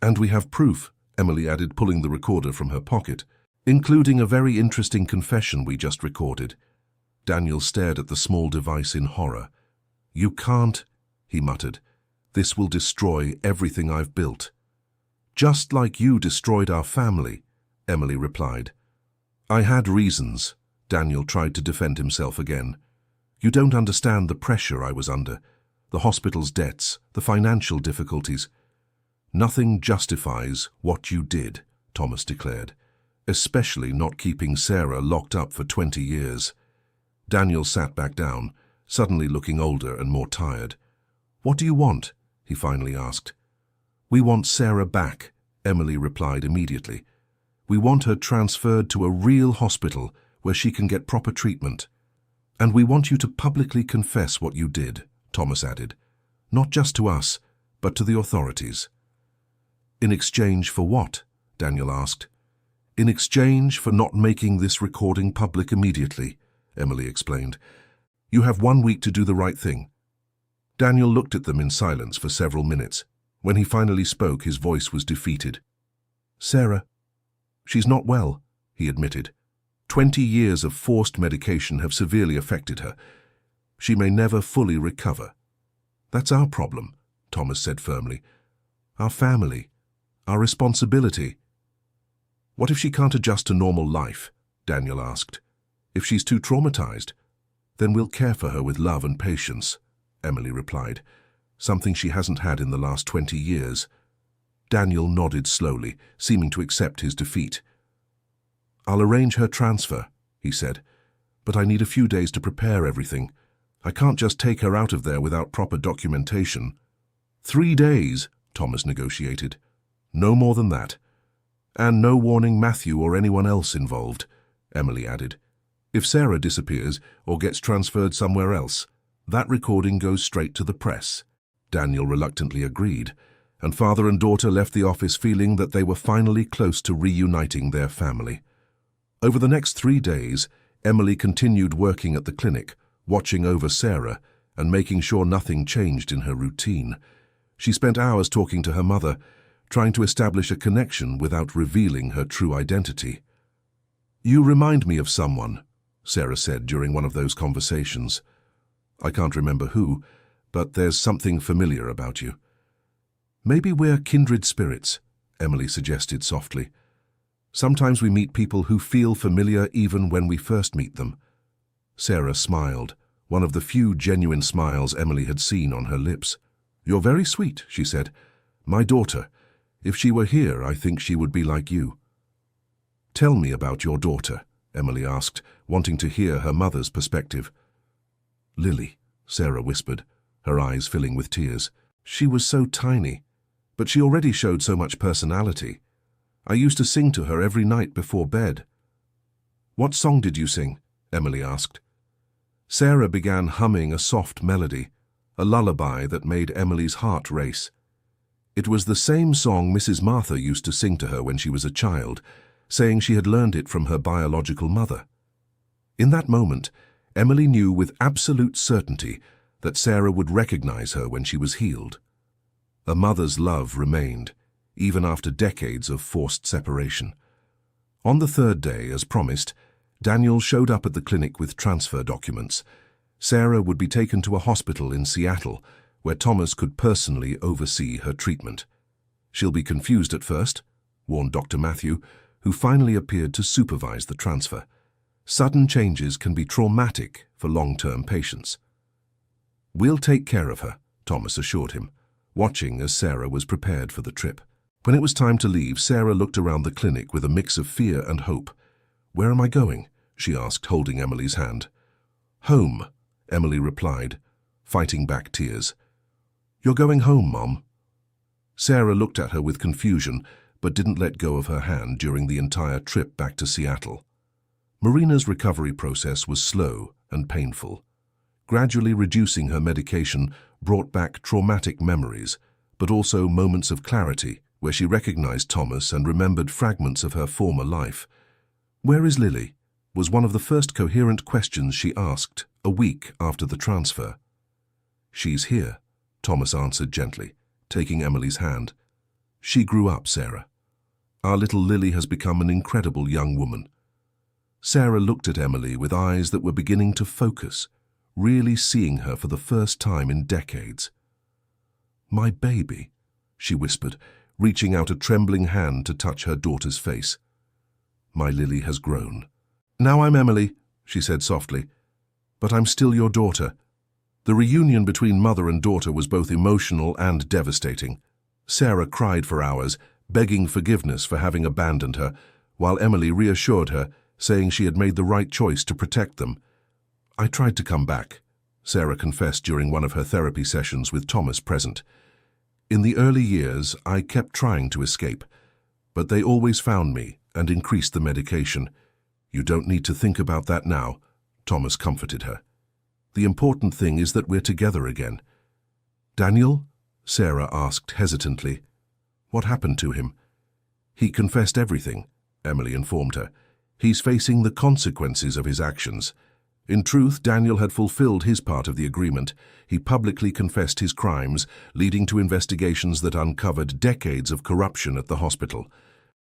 And we have proof, Emily added, pulling the recorder from her pocket, including a very interesting confession we just recorded. Daniel stared at the small device in horror. You can't, he muttered. This will destroy everything I've built. Just like you destroyed our family, Emily replied. I had reasons. Daniel tried to defend himself again. You don't understand the pressure I was under, the hospital's debts, the financial difficulties. Nothing justifies what you did, Thomas declared, especially not keeping Sarah locked up for 20 years. Daniel sat back down, suddenly looking older and more tired. What do you want? He finally asked. We want Sarah back, Emily replied immediately. We want her transferred to a real hospital where she can get proper treatment. And we want you to publicly confess what you did, Thomas added. Not just to us, but to the authorities. In exchange for what? Daniel asked. In exchange for not making this recording public immediately, Emily explained. You have 1 week to do the right thing. Daniel looked at them in silence for several minutes. When he finally spoke, his voice was defeated. "Sarah, she's not well," he admitted. 20 years of forced medication have severely affected her. She may never fully recover. "That's our problem," Thomas said firmly. "Our family. Our responsibility." "What if she can't adjust to normal life?" Daniel asked. "If she's too traumatized, then we'll care for her with love and patience," Emily replied, "something she hasn't had in the last 20 years. Daniel nodded slowly, seeming to accept his defeat. "I'll arrange her transfer," he said, "but I need a few days to prepare everything. I can't just take her out of there without proper documentation." 3 days, Thomas negotiated. "No more than that. And no warning Matthew or anyone else involved," Emily added. "If Sarah disappears or gets transferred somewhere else, that recording goes straight to the press." Daniel reluctantly agreed, and father and daughter left the office feeling that they were finally close to reuniting their family. Over the next 3 days, Emily continued working at the clinic, watching over Sarah and making sure nothing changed in her routine. She spent hours talking to her mother, trying to establish a connection without revealing her true identity. "You remind me of someone," Sarah said during one of those conversations. "I can't remember who, but there's something familiar about you." "Maybe we're kindred spirits," Emily suggested softly. "Sometimes we meet people who feel familiar even when we first meet them." Sarah smiled, one of the few genuine smiles Emily had seen on her lips. "You're very sweet," she said. "My daughter. If she were here, I think she would be like you." "Tell me about your daughter," Emily asked, wanting to hear her mother's perspective. "Lily," Sarah whispered, her eyes filling with tears. "She was so tiny, but she already showed so much personality. I used to sing to her every night before bed." "What song did you sing?" Emily asked. Sarah began humming a soft melody, a lullaby that made Emily's heart race. It was the same song Mrs. Martha used to sing to her when she was a child, saying she had learned it from her biological mother. In that moment, Emily knew with absolute certainty that Sarah would recognize her when she was healed. A mother's love remained, even after decades of forced separation. On the 3rd day, as promised, Daniel showed up at the clinic with transfer documents. Sarah would be taken to a hospital in Seattle, where Thomas could personally oversee her treatment. "She'll be confused at first," warned Dr. Matthew, who finally appeared to supervise the transfer. "Sudden changes can be traumatic for long-term patients." "We'll take care of her," Thomas assured him, watching as Sarah was prepared for the trip. When it was time to leave, Sarah looked around the clinic with a mix of fear and hope. "Where am I going?" she asked, holding Emily's hand. "Home," Emily replied, fighting back tears. "You're going home, Mom." Sarah looked at her with confusion, but didn't let go of her hand during the entire trip back to Seattle. Marina's recovery process was slow and painful. Gradually reducing her medication brought back traumatic memories, but also moments of clarity where she recognized Thomas and remembered fragments of her former life. "Where is Lily?" was one of the first coherent questions she asked a week after the transfer. "She's here," Thomas answered gently, taking Emily's hand. "She grew up, Sarah. Our little Lily has become an incredible young woman." Sarah looked at Emily with eyes that were beginning to focus, really seeing her for the first time in decades. "My baby," she whispered, reaching out a trembling hand to touch her daughter's face. "My Lily has grown." "Now I'm Emily," she said softly, "but I'm still your daughter." The reunion between mother and daughter was both emotional and devastating. Sarah cried for hours, begging forgiveness for having abandoned her, while Emily reassured her, saying she had made the right choice to protect them. "I tried to come back," Sarah confessed during one of her therapy sessions with Thomas present. "In the early years, I kept trying to escape, but they always found me and increased the medication. You don't need to think about that now," Thomas comforted her. "The important thing is that we're together again." "Daniel?" Sarah asked hesitantly. "What happened to him?" "He confessed everything," Emily informed her. "He's facing the consequences of his actions. In truth, Daniel had fulfilled his part of the agreement. He publicly confessed his crimes, leading to investigations that uncovered decades of corruption at the hospital.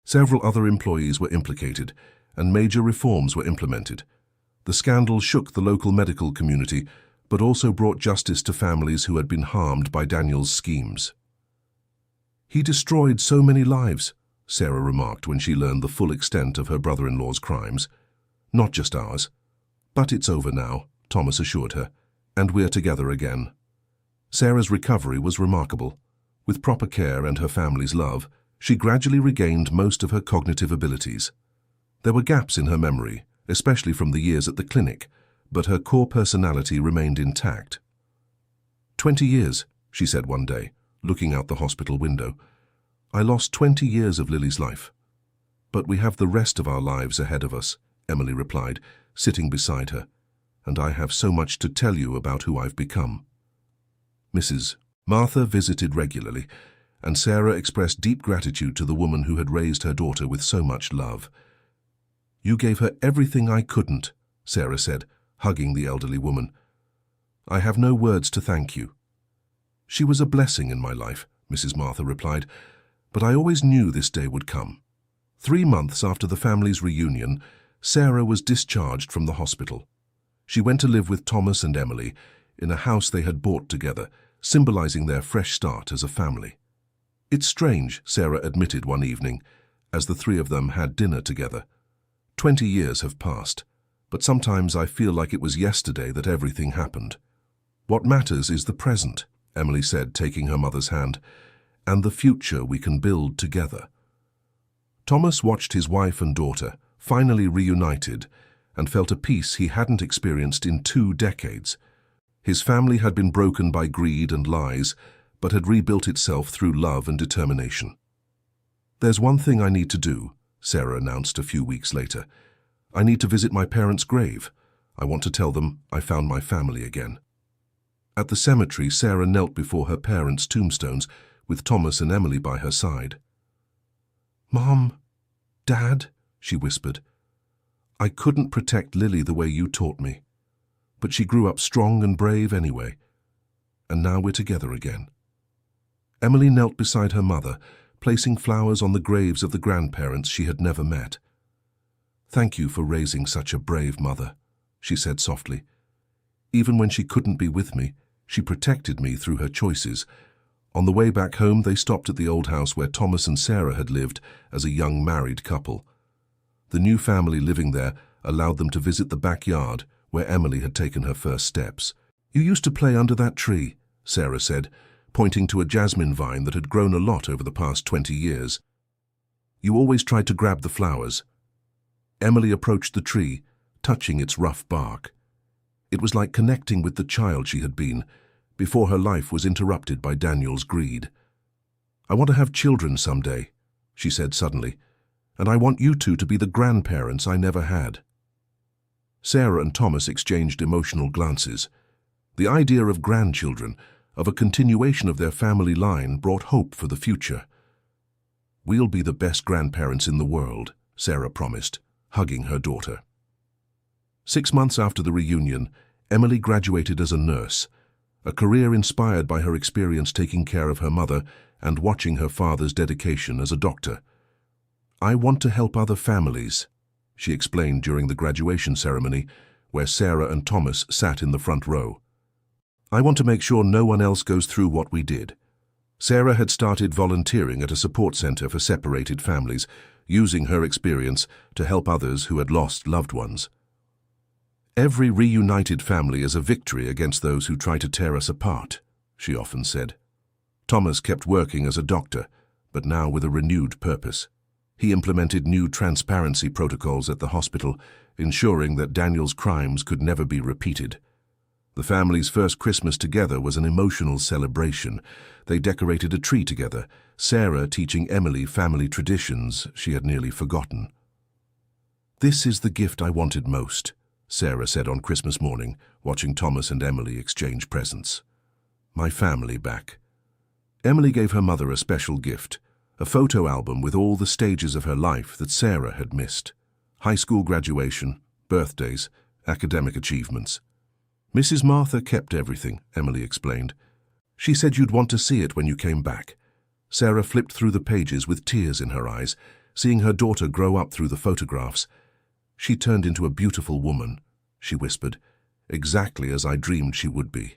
Several other employees were implicated, and major reforms were implemented. The scandal shook the local medical community, but also brought justice to families who had been harmed by Daniel's schemes. "He destroyed so many lives," Sarah remarked when she learned the full extent of her brother-in-law's crimes. "Not just ours. But it's over now," Thomas assured her, "and we're together again." Sarah's recovery was remarkable. With proper care and her family's love, she gradually regained most of her cognitive abilities. There were gaps in her memory, especially from the years at the clinic, but her core personality remained intact. 20 years, she said one day, looking out the hospital window. "I lost 20 years of Lily's life. But we have the rest of our lives ahead of us," Emily replied, sitting beside her, "and I have so much to tell you about who I've become." Mrs. Martha visited regularly, and Sarah expressed deep gratitude to the woman who had raised her daughter with so much love. "You gave her everything I couldn't," Sarah said, hugging the elderly woman. "I have no words to thank you." "She was a blessing in my life," Mrs. Martha replied, "but I always knew this day would come." 3 months after the family's reunion, Sarah was discharged from the hospital. She went to live with Thomas and Emily in a house they had bought together, symbolizing their fresh start as a family. "It's strange," Sarah admitted one evening, as the three of them had dinner together. 20 years have passed, but sometimes I feel like it was yesterday that everything happened." "What matters is the present," Emily said, taking her mother's hand, "and the future we can build together." Thomas watched his wife and daughter, finally reunited, and felt a peace he hadn't experienced in 2 decades. His family had been broken by greed and lies, but had rebuilt itself through love and determination. "There's one thing I need to do," Sarah announced a few weeks later. "I need to visit my parents' grave. I want to tell them I found my family again." At the cemetery, Sarah knelt before her parents' tombstones, with Thomas and Emily by her side. "Mom, Dad," she whispered, "I couldn't protect Lily the way you taught me, but she grew up strong and brave anyway, and now we're together again." Emily knelt beside her mother, placing flowers on the graves of the grandparents she had never met. "Thank you for raising such a brave mother," she said softly. "Even when she couldn't be with me, she protected me through her choices." On the way back home, they stopped at the old house where Thomas and Sarah had lived as a young married couple. The new family living there allowed them to visit the backyard where Emily had taken her first steps. "You used to play under that tree," Sarah said, pointing to a jasmine vine that had grown a lot over the past 20 years. "You always tried to grab the flowers." Emily approached the tree, touching its rough bark. It was like connecting with the child she had been, before her life was interrupted by Daniel's greed. "I want to have children someday," she said suddenly, "and I want you two to be the grandparents I never had." Sarah and Thomas exchanged emotional glances. The idea of grandchildren, of a continuation of their family line, brought hope for the future. "We'll be the best grandparents in the world," Sarah promised, hugging her daughter. 6 months after the reunion, Emily graduated as a nurse, a career inspired by her experience taking care of her mother and watching her father's dedication as a doctor. "I want to help other families," she explained during the graduation ceremony, where Sarah and Thomas sat in the front row. "I want to make sure no one else goes through what we did." Sarah had started volunteering at a support center for separated families, using her experience to help others who had lost loved ones. "Every reunited family is a victory against those who try to tear us apart," she often said. Thomas kept working as a doctor, but now with a renewed purpose. He implemented new transparency protocols at the hospital, ensuring that Daniel's crimes could never be repeated. The family's first Christmas together was an emotional celebration. They decorated a tree together, Sarah teaching Emily family traditions she had nearly forgotten. "This is the gift I wanted most," Sarah said on Christmas morning, watching Thomas and Emily exchange presents. "My family back." Emily gave her mother a special gift, a photo album with all the stages of her life that Sarah had missed. High school graduation, birthdays, academic achievements. Mrs. Martha kept everything, Emily explained. She said you'd want to see it when you came back. Sarah flipped through the pages with tears in her eyes, seeing her daughter grow up through the photographs. She turned into a beautiful woman, she whispered, exactly as I dreamed she would be.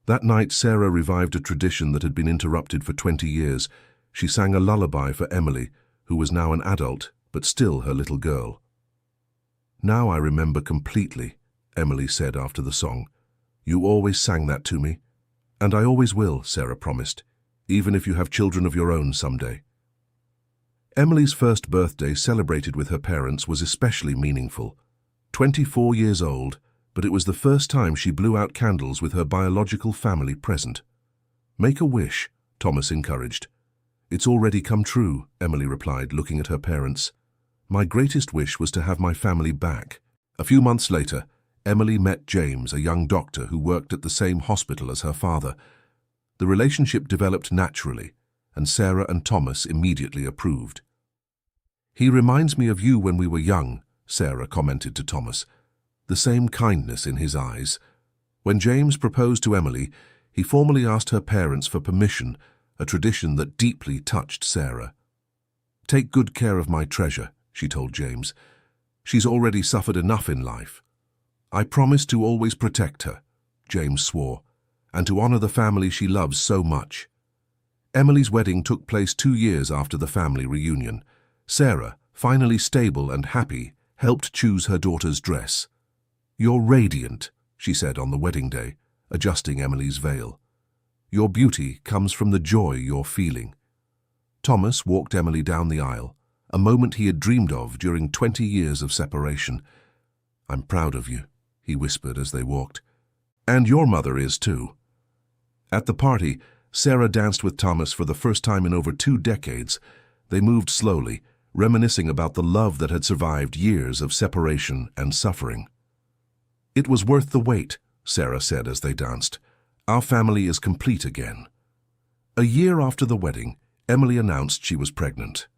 That night, Sarah revived a tradition that had been interrupted for 20 years. She sang a lullaby for Emily, who was now an adult, but still her little girl. "Now I remember completely," Emily said after the song. "You always sang that to me." "And I always will," Sarah promised, "even if you have children of your own someday." Emily's first birthday celebrated with her parents was especially meaningful. 24 years old, but it was the first time she blew out candles with her biological family present. "Make a wish," Thomas encouraged. "It's already come true," Emily replied, looking at her parents. "My greatest wish was to have my family back." A few months later, Emily met James, a young doctor who worked at the same hospital as her father. The relationship developed naturally, and Sarah and Thomas immediately approved. "He reminds me of you when we were young," Sarah commented to Thomas. "The same kindness in his eyes." When James proposed to Emily, he formally asked her parents for permission, a tradition that deeply touched Sarah. "Take good care of my treasure," she told James. "She's already suffered enough in life." "I promise to always protect her," James swore, "and to honor the family she loves so much." Emily's wedding took place 2 years after the family reunion. Sarah, finally stable and happy, helped choose her daughter's dress. "You're radiant," she said on the wedding day, adjusting Emily's veil. "Your beauty comes from the joy you're feeling." Thomas walked Emily down the aisle, a moment he had dreamed of during 20 years of separation. "I'm proud of you," he whispered as they walked. "And your mother is too." At the party, Sarah danced with Thomas for the first time in over 2 decades. They moved slowly, reminiscing about the love that had survived years of separation and suffering. "It was worth the wait," Sarah said as they danced. "Our family is complete again." A year after the wedding, Emily announced she was pregnant.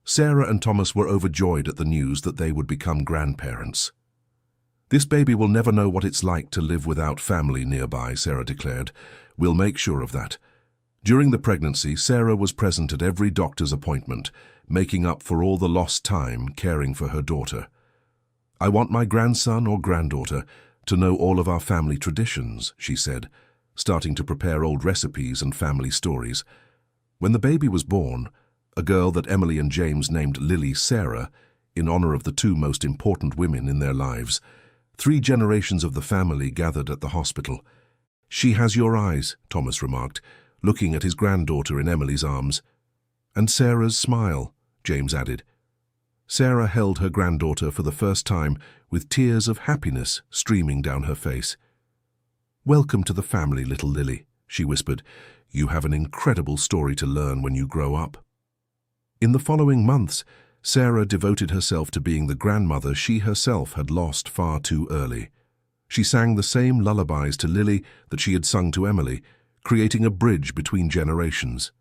Sarah and Thomas were overjoyed at the news that they would become grandparents. "This baby will never know what it's like to live without family nearby," Sarah declared. "We'll make sure of that." During the pregnancy, Sarah was present at every doctor's appointment, making up for all the lost time caring for her daughter. "I want my grandson or granddaughter to know all of our family traditions," she said, starting to prepare old recipes and family stories. When the baby was born, a girl that Emily and James named Lily Sarah, in honor of the 2 most important women in their lives, 3 generations of the family gathered at the hospital. "She has your eyes," Thomas remarked, looking at his granddaughter in Emily's arms. "And Sarah's smile," James added. Sarah held her granddaughter for the first time, with tears of happiness streaming down her face. "Welcome to the family, little Lily," she whispered. "You have an incredible story to learn when you grow up." In the following months, Sarah devoted herself to being the grandmother she herself had lost far too early. She sang the same lullabies to Lily that she had sung to Emily, creating a bridge between generations.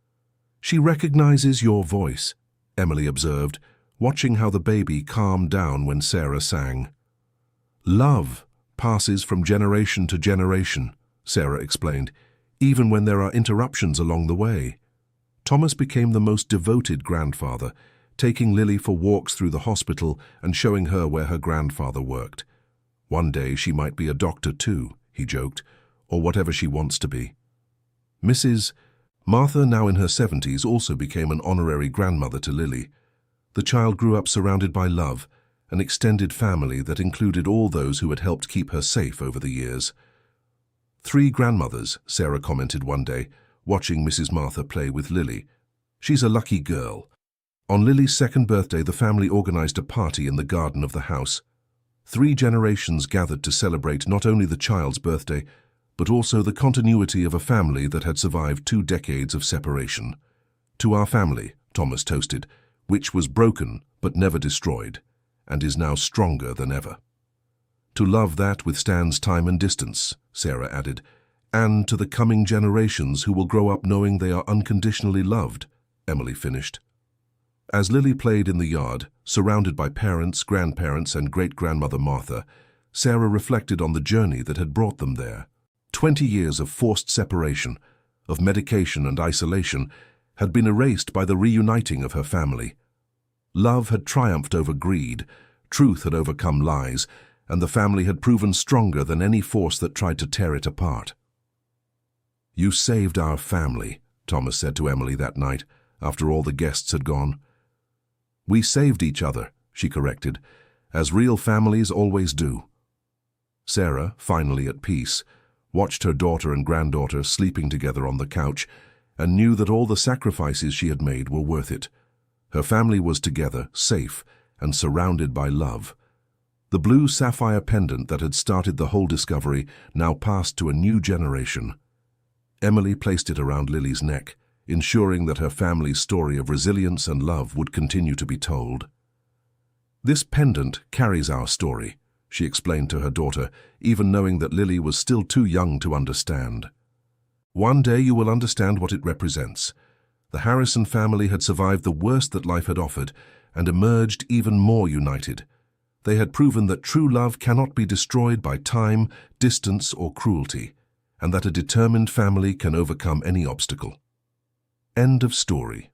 "She recognizes your voice," Emily observed, watching how the baby calmed down when Sarah sang. "Love passes from generation to generation," Sarah explained, "even when there are interruptions along the way." Thomas became the most devoted grandfather, taking Lily for walks through the hospital and showing her where her grandfather worked. "One day she might be a doctor too," he joked, "or whatever she wants to be." Mrs. Martha, now in her 70s, also became an honorary grandmother to Lily. The child grew up surrounded by love, an extended family that included all those who had helped keep her safe over the years. "3 grandmothers," Sarah commented one day, watching Mrs. Martha play with Lily. "She's a lucky girl." On Lily's 2nd birthday, the family organized a party in the garden of the house. 3 generations gathered to celebrate not only the child's birthday, but also the continuity of a family that had survived 2 decades of separation. "To our family," Thomas toasted, "which was broken but never destroyed, and is now stronger than ever." "To love that withstands time and distance," Sarah added, "and to the coming generations who will grow up knowing they are unconditionally loved," Emily finished. As Lily played in the yard, surrounded by parents, grandparents, and great-grandmother Martha, Sarah reflected on the journey that had brought them there. 20 years of forced separation, of medication and isolation, had been erased by the reuniting of her family. Love had triumphed over greed, truth had overcome lies, and the family had proven stronger than any force that tried to tear it apart. "You saved our family," Thomas said to Emily that night, after all the guests had gone. "We saved each other," she corrected, "as real families always do." Sarah, finally at peace, watched her daughter and granddaughter sleeping together on the couch and knew that all the sacrifices she had made were worth it. Her family was together, safe, and surrounded by love. The blue sapphire pendant that had started the whole discovery now passed to a new generation. Emily placed it around Lily's neck, ensuring that her family's story of resilience and love would continue to be told. "This pendant carries our story," she explained to her daughter, even knowing that Lily was still too young to understand. "One day you will understand what it represents. The Harrison family had survived the worst that life had offered and emerged even more united. They had proven that true love cannot be destroyed by time, distance, or cruelty, and that a determined family can overcome any obstacle." End of story.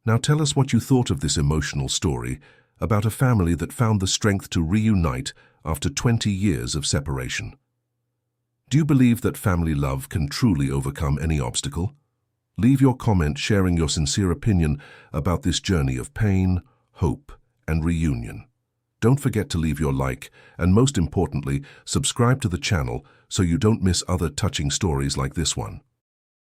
Now tell us what you thought of this emotional story about a family that found the strength to reunite after 20 years of separation. Do you believe that family love can truly overcome any obstacle? Leave your comment sharing your sincere opinion about this journey of pain, hope, and reunion. Don't forget to leave your like and, most importantly, subscribe to the channel so you don't miss other touching stories like this one.